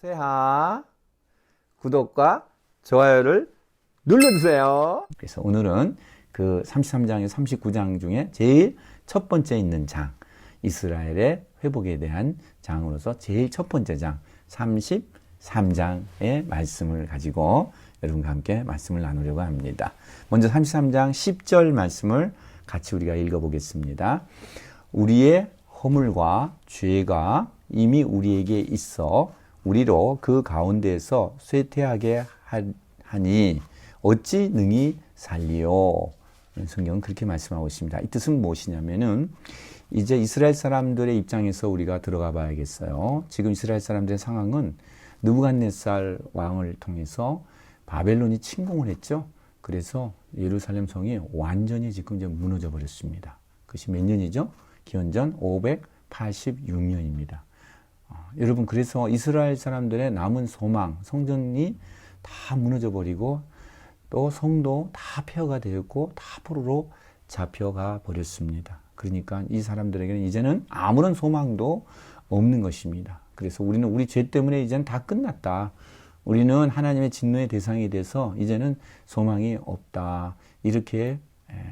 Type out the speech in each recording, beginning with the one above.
세하 구독과 좋아요를 눌러주세요. 그래서 오늘은 그 33장에서 39장 중에 제일 첫 번째 있는 장, 이스라엘의 회복에 대한 장으로서 제일 첫 번째 장 33장의 말씀을 가지고 여러분과 함께 말씀을 나누려고 합니다. 먼저 33장 10절 말씀을 같이 우리가 읽어보겠습니다. 우리의 허물과 죄가 이미 우리에게 있어 우리로 그 가운데에서 쇠퇴하게 하니 어찌 능히 살리요? 성경은 그렇게 말씀하고 있습니다. 이 뜻은 무엇이냐면은 이제 이스라엘 사람들의 입장에서 우리가 들어가 봐야겠어요. 지금 이스라엘 사람들의 상황은 느부갓네살 왕을 통해서 바벨론이 침공을 했죠. 그래서 예루살렘 성이 완전히 지금 이제 무너져 버렸습니다. 그것이 몇 년이죠? 기원전 586년입니다. 여러분, 그래서 이스라엘 사람들의 남은 소망, 성전이 다 무너져 버리고 또 성도 다 폐허가 되었고 다 포로로 잡혀가 버렸습니다. 그러니까 이 사람들에게는 이제는 아무런 소망도 없는 것입니다. 그래서 우리는 우리 죄 때문에 이제는 다 끝났다. 우리는 하나님의 진노의 대상이 돼서 이제는 소망이 없다. 이렇게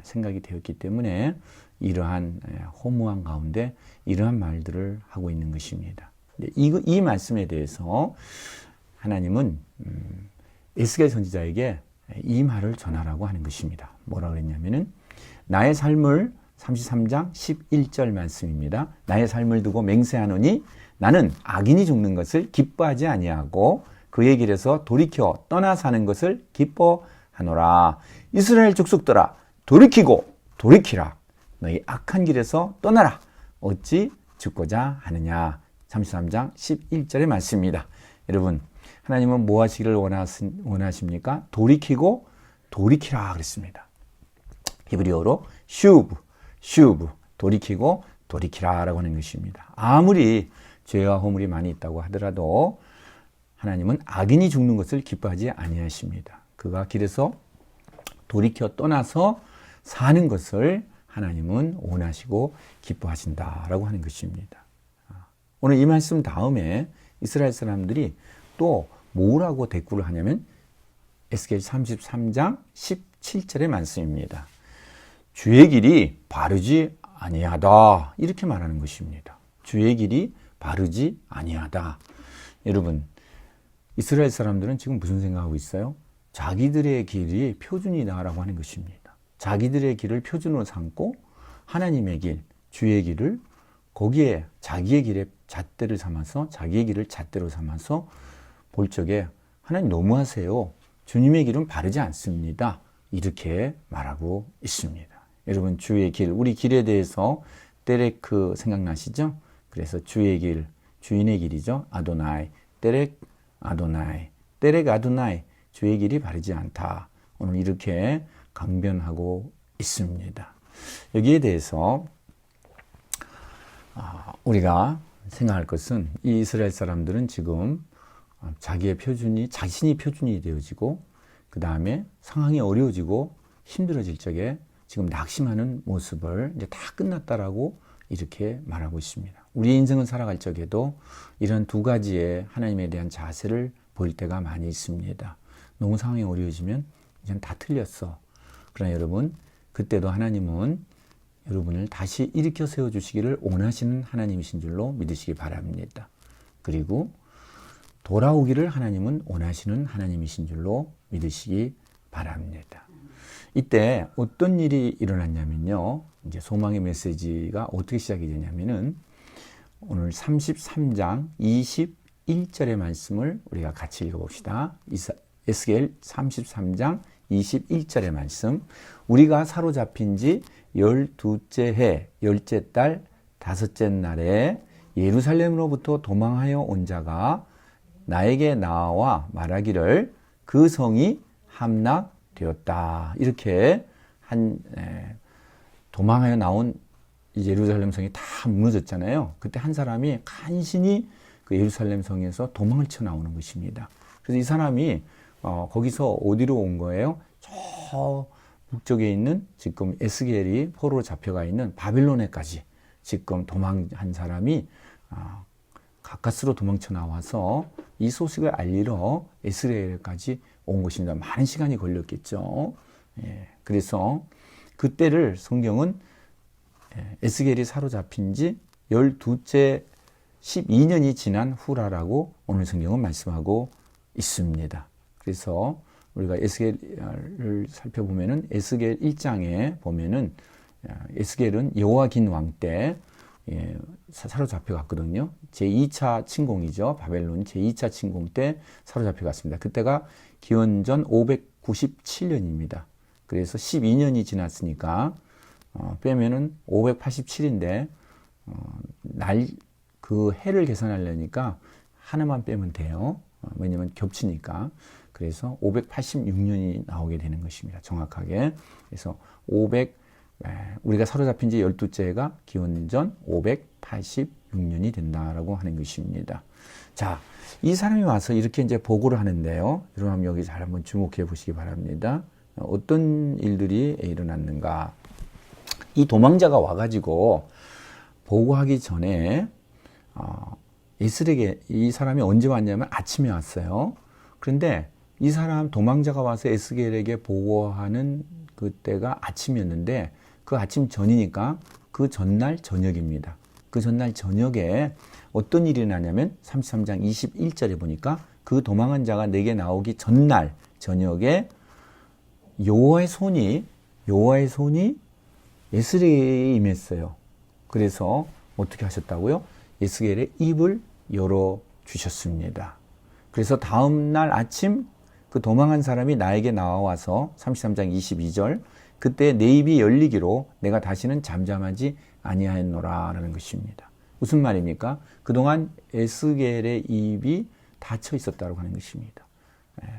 생각이 되었기 때문에 이러한 허무한 가운데 이러한 말들을 하고 있는 것입니다. 이 말씀에 대해서 하나님은 에스겔 선지자에게 이 말을 전하라고 하는 것입니다. 뭐라 그랬냐면은 나의 삶을 33장 11절 말씀입니다. 나의 삶을 두고 맹세하노니 나는 악인이 죽는 것을 기뻐하지 아니하고 그의 길에서 돌이켜 떠나 사는 것을 기뻐하노라. 이스라엘 족속들아 돌이키고 돌이키라. 너희 악한 길에서 떠나라. 어찌 죽고자 하느냐. 33장 11절의 말씀입니다. 여러분, 하나님은 뭐 하시기를 원하십니까? 돌이키고 돌이키라 그랬습니다. 히브리어로 슈브, 돌이키고 돌이키라라고 하는 것입니다. 아무리 죄와 허물이 많이 있다고 하더라도 하나님은 악인이 죽는 것을 기뻐하지 아니하십니다. 그가 길에서 돌이켜 떠나서 사는 것을 하나님은 원하시고 기뻐하신다라고 하는 것입니다. 오늘 이 말씀 다음에 이스라엘 사람들이 또 뭐라고 대꾸를 하냐면 에스겔 33장 17절의 말씀입니다. 주의 길이 바르지 아니하다 이렇게 말하는 것입니다. 주의 길이 바르지 아니하다. 여러분, 이스라엘 사람들은 지금 무슨 생각하고 있어요? 자기들의 길이 표준이다라고 하는 것입니다. 자기들의 길을 표준으로 삼고 하나님의 길, 주의 길을 거기에 자기의 길에 잣대를 삼아서 자기의 길을 잣대로 삼아서 볼 적에 하나님 너무하세요. 주님의 길은 바르지 않습니다. 이렇게 말하고 있습니다. 여러분, 주의 길, 우리 길에 대해서 데레크 생각나시죠? 그래서 주의 길, 주인의 길이죠. 아도나이, 데렉 아도나이, 주의 길이 바르지 않다. 오늘 이렇게 강변하고 있습니다. 여기에 대해서 우리가 생각할 것은 이 이스라엘 사람들은 지금 자기의 표준이, 자신이 표준이 되어지고 그 다음에 상황이 어려워지고 힘들어질 적에 지금 낙심하는 모습을 이제 다 끝났다라고 이렇게 말하고 있습니다. 우리의 인생을 살아갈 적에도 이런 두 가지의 하나님에 대한 자세를 보일 때가 많이 있습니다. 너무 상황이 어려워지면 이젠 다 틀렸어. 그러나 여러분, 그때도 하나님은 여러분을 다시 일으켜 세워주시기를 원하시는 하나님이신 줄로 믿으시기 바랍니다. 그리고 돌아오기를 하나님은 원하시는 하나님이신 줄로 믿으시기 바랍니다. 이때 어떤 일이 일어났냐면요. 이제 소망의 메시지가 어떻게 시작이 되냐면은 오늘 33장 21절의 말씀을 우리가 같이 읽어봅시다. 에스겔 33장 21절의 말씀. 우리가 사로잡힌 지 12째 해 10째 달 5째 날에 예루살렘으로부터 도망하여 온 자가 나에게 나와 말하기를 그 성이 함락되었다. 이렇게 도망하여 나온 예루살렘 성이 다 무너졌잖아요. 그때 한 사람이 간신히 그 예루살렘 성에서 도망을 쳐 나오는 것입니다. 그래서 이 사람이 거기서 어디로 온 거예요? 저 북쪽에 있는 지금 에스겔이 포로로 잡혀가 있는 바빌론에까지 지금 도망한 사람이 가까스로 도망쳐 나와서 이 소식을 알리러 에스겔까지 온 것입니다. 많은 시간이 걸렸겠죠. 예, 그래서 그때를 성경은 에스겔이 사로잡힌 지 12째 12년이 지난 후라라고 오늘 성경은 말씀하고 있습니다. 그래서 우리가 에스겔을 살펴보면은 에스겔 1장에 보면은 에스겔은 여호야긴 왕 때 사로잡혀 갔거든요. 제2차 침공이죠. 바벨론 제2차 침공 때 사로잡혀 갔습니다. 그때가 기원전 597년입니다. 그래서 12년이 지났으니까 빼면은 587인데 그 해를 계산하려니까 하나만 빼면 돼요. 왜냐면 겹치니까. 그래서 586년이 나오게 되는 것입니다. 정확하게. 그래서 우리가 사로잡힌 지 12째가 기원전 586년이 된다라고 하는 것입니다. 자, 이 사람이 와서 이렇게 이제 보고를 하는데요. 여러분 여기 잘 한번 주목해 보시기 바랍니다. 어떤 일들이 일어났는가. 이 도망자가 와가지고 보고하기 전에 에스겔에게 이 사람이 언제 왔냐면 아침에 왔어요. 그런데 이 사람 도망자가 와서 에스겔에게 보고하는 그때가 아침이었는데 그 아침 전이니까 그 전날 저녁입니다. 그 전날 저녁에 어떤 일이 나냐면 33장 21절에 보니까 그 도망한 자가 내게 나오기 전날 저녁에 여호와의 손이 에스겔에게 임했어요. 그래서 어떻게 하셨다고요? 에스겔의 입을 열어 주셨습니다. 그래서 다음 날 아침 그 도망한 사람이 나에게 나와서 33장 22절 그때 내 입이 열리기로 내가 다시는 잠잠하지 아니하였노라 라는 것입니다. 무슨 말입니까? 그동안 에스겔의 입이 닫혀 있었다고 하는 것입니다.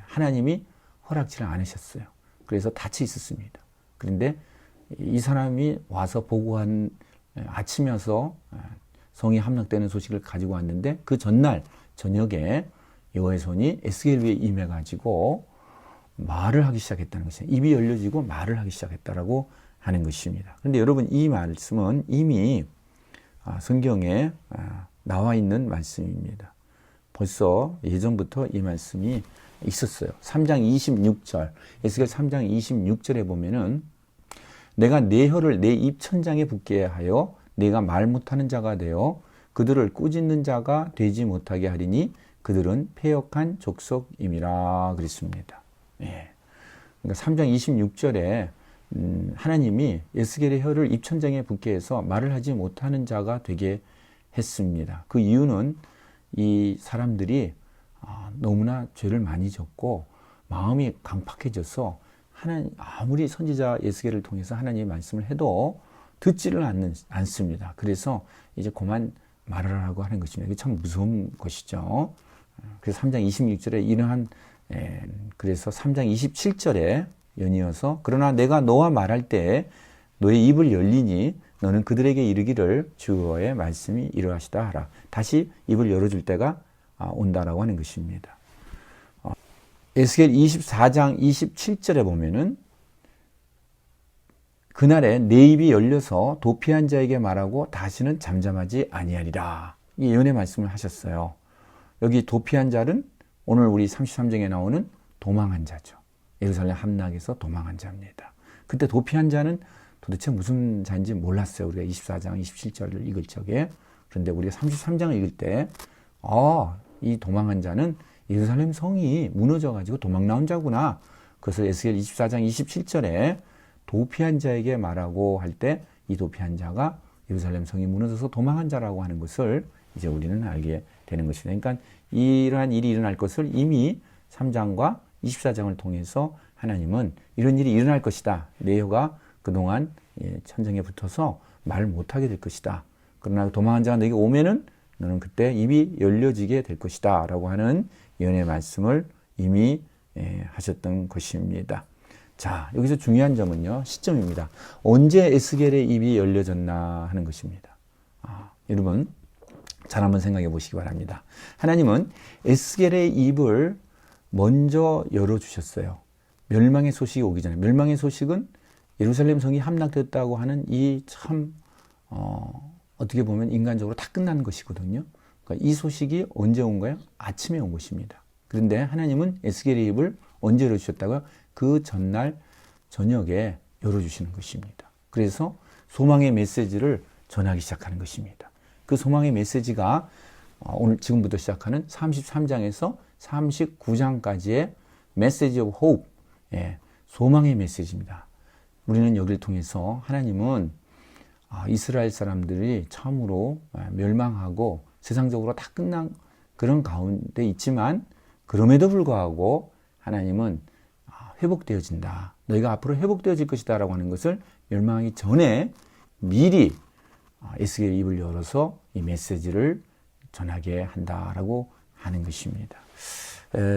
하나님이 허락지를 않으셨어요. 그래서 닫혀 있었습니다. 그런데 이 사람이 와서 보고한 아침이어서 성이 함락되는 소식을 가지고 왔는데 그 전날 저녁에 여호와의 손이 에스겔 위에 임해가지고 말을 하기 시작했다는 것이에요. 입이 열려지고 말을 하기 시작했다라고 하는 것입니다. 그런데 여러분 이 말씀은 이미 성경에 나와 있는 말씀입니다. 벌써 예전부터 이 말씀이 있었어요. 3장 26절 에스겔 3장 26절에 보면은 내가 내 혀를 내 입 천장에 붙게 하여 내가 말 못하는 자가 되어 그들을 꾸짖는 자가 되지 못하게 하리니 그들은 패역한 족속임이라 그랬습니다. 예. 그러니까 3장 26절에 하나님이 에스겔의 혀를 입천장에 붙게 해서 말을 하지 못하는 자가 되게 했습니다. 그 이유는 이 사람들이 너무나 죄를 많이 졌고 마음이 강팍해져서 아무리 선지자 에스겔을 통해서 하나님의 말씀을 해도 듣지를 않습니다. 그래서 이제 그만 말을 하라고 하는 것입니다. 이게 참 무서운 것이죠. 그래서 3장 26절에 이러한 그래서 3장 27절에 연이어서 그러나 내가 너와 말할 때 너의 입을 열리니 너는 그들에게 이르기를 주의 말씀이 이러하시다 하라. 다시 입을 열어줄 때가 온다라고 하는 것입니다. 에스겔 24장 27절에 보면은 그날에 내 입이 열려서 도피한 자에게 말하고 다시는 잠잠하지 아니하리라. 이 예언의 말씀을 하셨어요. 여기 도피한 자는 오늘 우리 33장에 나오는 도망한 자죠. 예루살렘 함락에서 도망한 자입니다. 그때 도피한 자는 도대체 무슨 자인지 몰랐어요. 우리가 24장 27절을 읽을 적에. 그런데 우리가 33장을 읽을 때 이 도망한 자는 예루살렘 성이 무너져가지고 도망 나온 자구나. 그래서 에스겔 24장 27절에 도피한 자에게 말하고 할 때 이 도피한 자가 예루살렘 성이 무너져서 도망한 자라고 하는 것을 이제 우리는 알게 되는 것입니다. 그러니까 이러한 일이 일어날 것을 이미 3장과 24장을 통해서 하나님은 이런 일이 일어날 것이다. 내 혀가 그동안 천장에 붙어서 말 못하게 될 것이다. 그러나 도망한 자가 너에게 오면은 너는 그때 입이 열려지게 될 것이다. 라고 하는 예언의 말씀을 이미 하셨던 것입니다. 자, 여기서 중요한 점은요, 시점입니다. 언제 에스겔의 입이 열려졌나 하는 것입니다. 여러분, 잘 한번 생각해 보시기 바랍니다. 하나님은 에스겔의 입을 먼저 열어주셨어요. 멸망의 소식이 오기 전에. 멸망의 소식은 예루살렘 성이 함락됐다고 하는 이 참, 어떻게 보면 인간적으로 다 끝난 것이거든요. 그러니까 이 소식이 언제 온 거예요? 아침에 온 것입니다. 그런데 하나님은 에스겔의 입을 언제 열어주셨다고요? 그 전날 저녁에 열어주시는 것입니다. 그래서 소망의 메시지를 전하기 시작하는 것입니다. 그 소망의 메시지가 오늘 지금부터 시작하는 33장에서 39장까지의 메시지 오브 호흡, 소망의 메시지입니다. 우리는 여기를 통해서 하나님은 이스라엘 사람들이 참으로 멸망하고 세상적으로 다 끝난 그런 가운데 있지만 그럼에도 불구하고 하나님은 회복되어진다. 너희가 앞으로 회복되어질 것이다 라고 하는 것을 멸망하기 전에 미리 에스겔의 입을 열어서 이 메시지를 전하게 한다라고 하는 것입니다.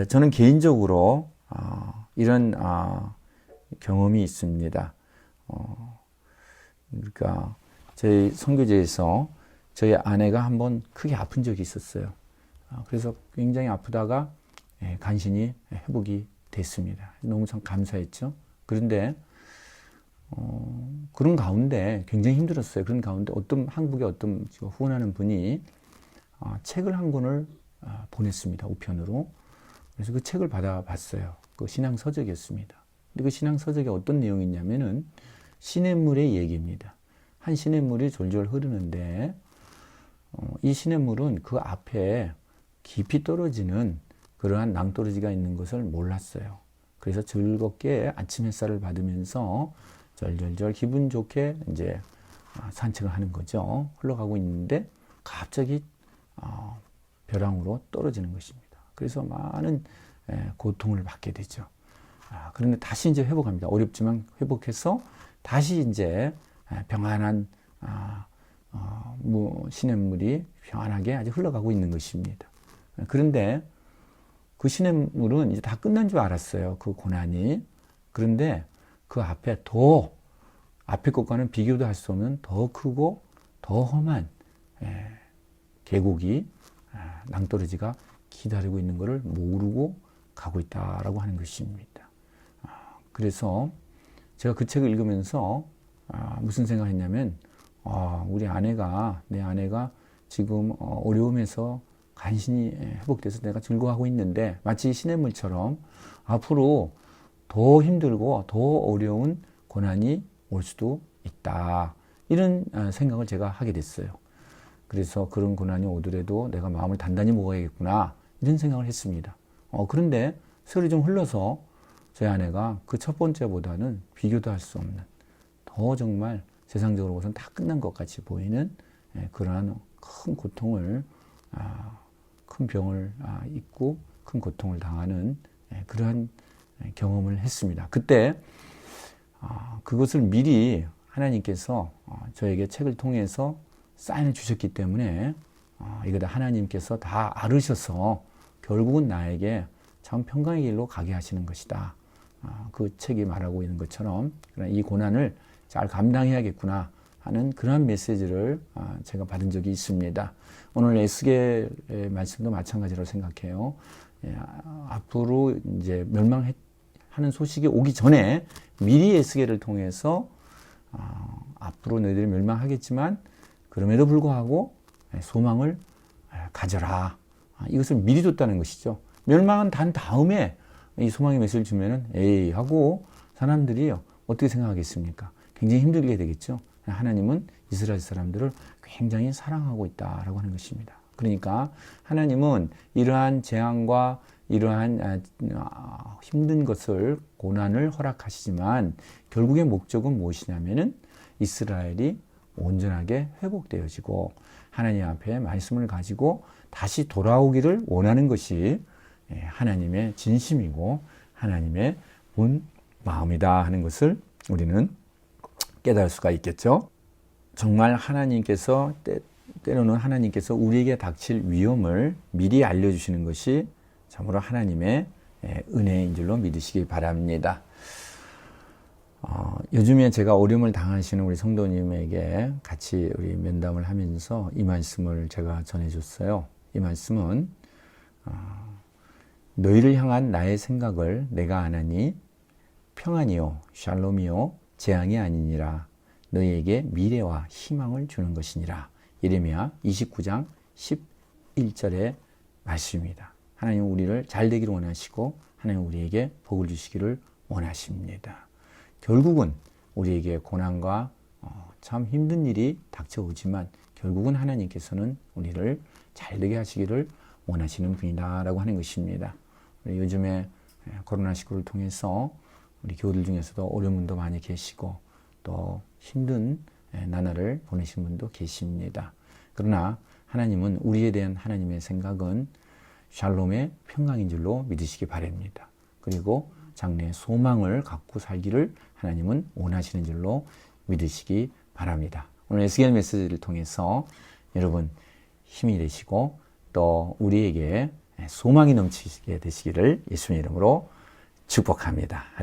저는 개인적으로 이런 경험이 있습니다. 그러니까 저희 선교제에서 저희 아내가 한번 크게 아픈 적이 있었어요. 그래서 굉장히 아프다가 간신히 회복이 됐습니다. 너무 참 감사했죠. 그런데 그런 가운데 굉장히 힘들었어요. 그런 가운데 한국의 어떤 후원하는 분이 책을 한 권을 보냈습니다. 우편으로. 그래서 그 책을 받아봤어요. 그 신앙서적이었습니다. 근데 그 신앙서적에 어떤 내용이 있냐면은 시냇물의 얘기입니다. 한 시냇물이 졸졸 흐르는데 이 시냇물은 그 앞에 깊이 떨어지는 그러한 낭떠러지가 있는 것을 몰랐어요. 그래서 즐겁게 아침 햇살을 받으면서 절절절 기분 좋게 이제 산책을 하는 거죠. 흘러가고 있는데 갑자기 벼랑으로 떨어지는 것입니다. 그래서 많은 고통을 받게 되죠. 그런데 다시 이제 회복합니다. 어렵지만 회복해서 다시 이제 평안한 시냇물이 평안하게 아주 흘러가고 있는 것입니다. 그런데 그 시냇물은 이제 다 끝난 줄 알았어요. 그 고난이. 그런데 그 앞에 앞에 것과는 비교도 할 수 없는 더 크고 더 험한 계곡이 낭떠러지가 기다리고 있는 것을 모르고 가고 있다라고 하는 것입니다. 그래서 제가 그 책을 읽으면서 무슨 생각을 했냐면 내 아내가 지금 어려움에서 간신히 회복돼서 내가 즐거워하고 있는데 마치 시냇물처럼 앞으로 더 힘들고 더 어려운 고난이 올 수도 있다. 이런 생각을 제가 하게 됐어요. 그래서 그런 고난이 오더라도 내가 마음을 단단히 먹어야겠구나 이런 생각을 했습니다. 그런데 세월이 좀 흘러서 저희 아내가 그 첫 번째보다는 비교도 할 수 없는 더 정말 세상적으로 보선 다 끝난 것 같이 보이는 그러한 큰 고통을 큰 병을 입고 큰 고통을 당하는 그러한 경험을 했습니다. 그때 그것을 미리 하나님께서 저에게 책을 통해서 사인을 주셨기 때문에 이거 다 하나님께서 다 알으셔서 결국은 나에게 참 평강의 길로 가게 하시는 것이다. 그 책이 말하고 있는 것처럼 이 고난을 잘 감당해야겠구나 하는 그런 메시지를 제가 받은 적이 있습니다. 오늘 에스겔의 말씀도 마찬가지로 생각해요. 앞으로 이제 멸망하는 소식이 오기 전에 미리 에스겔을 통해서 앞으로 너희들이 멸망하겠지만 그럼에도 불구하고 소망을 가져라. 이것을 미리 줬다는 것이죠. 멸망은 단 다음에 이 소망의 메시지를 주면은 에이 하고 사람들이 어떻게 생각하겠습니까? 굉장히 힘들게 되겠죠. 하나님은 이스라엘 사람들을 굉장히 사랑하고 있다라고 하는 것입니다. 그러니까 하나님은 이러한 재앙과 이러한 힘든 것을 고난을 허락하시지만 결국의 목적은 무엇이냐면은 이스라엘이 온전하게 회복되어지고 하나님 앞에 말씀을 가지고 다시 돌아오기를 원하는 것이 하나님의 진심이고 하나님의 본 마음이다 하는 것을 우리는 깨달을 수가 있겠죠. 정말 하나님께서 때로는 하나님께서 우리에게 닥칠 위험을 미리 알려주시는 것이 참으로 하나님의 은혜인 줄로 믿으시기 바랍니다. 요즘에 제가 어려움을 당하시는 우리 성도님에게 같이 우리 면담을 하면서 이 말씀을 제가 전해줬어요. 이 말씀은 너희를 향한 나의 생각을 내가 아나니 평안이요 샬롬이요 재앙이 아니니라 너희에게 미래와 희망을 주는 것이니라. 예레미야 29장 1절의 말씀입니다. 하나님은 우리를 잘 되기를 원하시고 하나님은 우리에게 복을 주시기를 원하십니다. 결국은 우리에게 고난과 참 힘든 일이 닥쳐오지만 결국은 하나님께서는 우리를 잘되게 하시기를 원하시는 분이다라고 하는 것입니다. 요즘에 코로나19를 통해서 우리 교우들 중에서도 어려운 분도 많이 계시고 또 힘든 나날을 보내신 분도 계십니다. 그러나 하나님은 우리에 대한 하나님의 생각은 샬롬의 평강인 줄로 믿으시기 바랍니다. 그리고 장래의 소망을 갖고 살기를 하나님은 원하시는 줄로 믿으시기 바랍니다. 오늘 에스겔 메시지를 통해서 여러분 힘이 되시고 또 우리에게 소망이 넘치게 되시기를 예수님의 이름으로 축복합니다.